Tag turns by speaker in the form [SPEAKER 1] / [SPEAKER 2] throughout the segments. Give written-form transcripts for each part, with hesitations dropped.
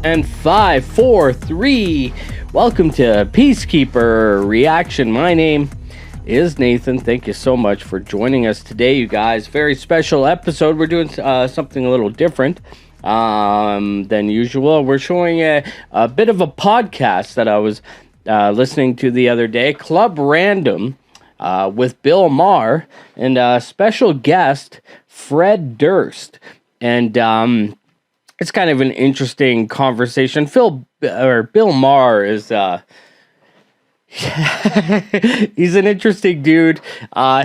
[SPEAKER 1] And 5, 4, 3. Welcome to PeaceKeeper Reaction. My name is Nathan. Thank you so much for joining us today, you guys. Very special episode. We're doing something a little different than usual. We're showing a bit of a podcast that I was listening to the other day, Club Random, with Bill Maher and special guest Fred Durst. And it's kind of an interesting conversation. Bill Maher is he's an interesting dude.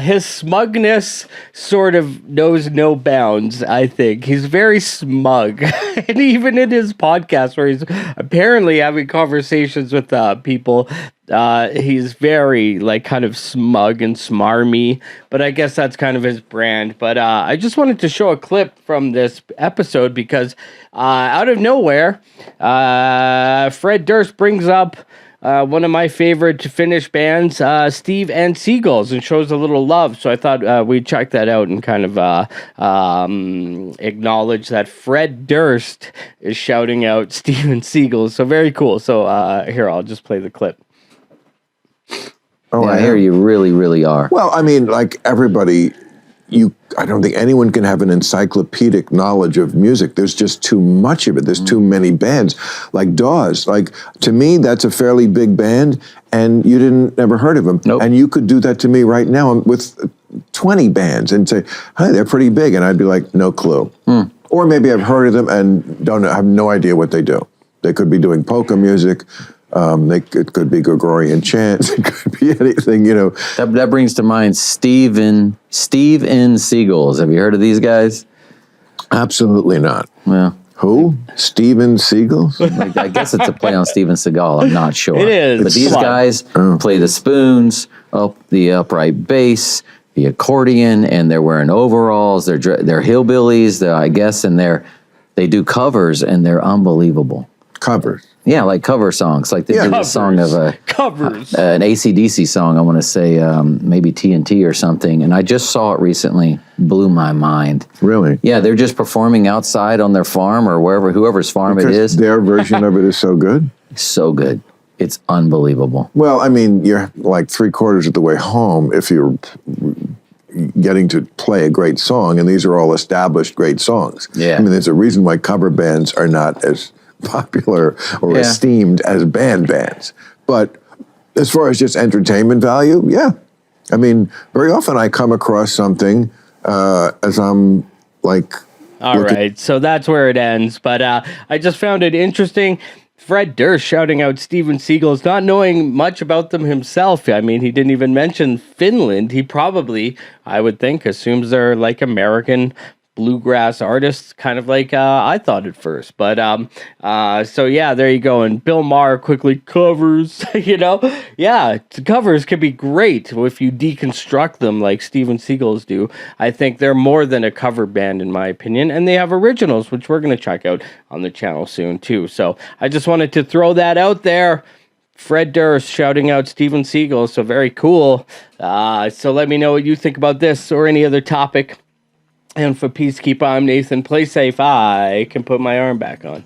[SPEAKER 1] His smugness sort of knows no bounds, I think. He's very smug. And even in his podcast where he's apparently having conversations with people, he's very kind of smug and smarmy, but I guess that's kind of his brand. But I just wanted to show a clip from this episode because out of nowhere, Fred Durst brings up one of my favorite Finnish bands, SteveNSeagulls, and shows a little love. So I thought we'd check that out and kind of acknowledge that Fred Durst is shouting out SteveNSeagulls. So very cool. So here, I'll just play the clip.
[SPEAKER 2] Oh,
[SPEAKER 3] yeah, I hear you really, really are.
[SPEAKER 2] Well, I mean, like everybody, I don't think anyone can have an encyclopedic knowledge of music. There's just too much of it. There's too many bands. Like Dawes, to me, that's a fairly big band, and you never heard of them.
[SPEAKER 3] Nope.
[SPEAKER 2] And you could do that to me right now with 20 bands and say, hey, they're pretty big. And I'd be like, no clue. Or maybe I've heard of them and have no idea what they do. They could be doing polka music. It could be Gregorian chants. It could be anything,
[SPEAKER 3] That brings to mind SteveNSeagulls. Have you heard of these guys?
[SPEAKER 2] Absolutely not.
[SPEAKER 3] Well,
[SPEAKER 2] who? SteveNSeagulls?
[SPEAKER 3] I guess it's a play on Steven Seagal. I'm not sure.
[SPEAKER 1] It is.
[SPEAKER 3] But these guys play the spoons, the upright bass, the accordion, and they're wearing overalls. They're hillbillies, I guess, and they do covers, and they're unbelievable.
[SPEAKER 2] Covers.
[SPEAKER 3] Yeah, like cover songs. Like they did a song of an AC/DC song, I want to say maybe TNT or something. And I just saw it recently. Blew my mind.
[SPEAKER 2] Really?
[SPEAKER 3] Yeah, they're just performing outside on their farm or whoever's farm it is.
[SPEAKER 2] Their version of it is so good?
[SPEAKER 3] So good. It's unbelievable.
[SPEAKER 2] Well, I mean, you're like 3/4 of the way home if you're getting to play a great song. And these are all established great songs.
[SPEAKER 3] Yeah.
[SPEAKER 2] I mean, there's a reason why cover bands are not as popular or esteemed as bands. But as far as just entertainment value, yeah. I mean, very often I come across something as I'm like...
[SPEAKER 1] All right, so that's where it ends. But I just found it interesting. Fred Durst shouting out SteveNSeagulls, not knowing much about them himself. I mean, he didn't even mention Finland. He probably, I would think, assumes they're like American bluegrass artists, kind of like I thought at first. But so yeah, there you go. And Bill Maher quickly covers, yeah, covers can be great if you deconstruct them like SteveNSeagulls do. I think they're more than a cover band in my opinion, and they have originals, which we're going to check out on the channel soon too. So I just wanted to throw that out there. Fred Durst shouting out SteveNSeagulls, so very cool. So let me know what you think about this or any other topic. And for PeaceKeeper, I'm Nathan. Play safe. I can put my arm back on.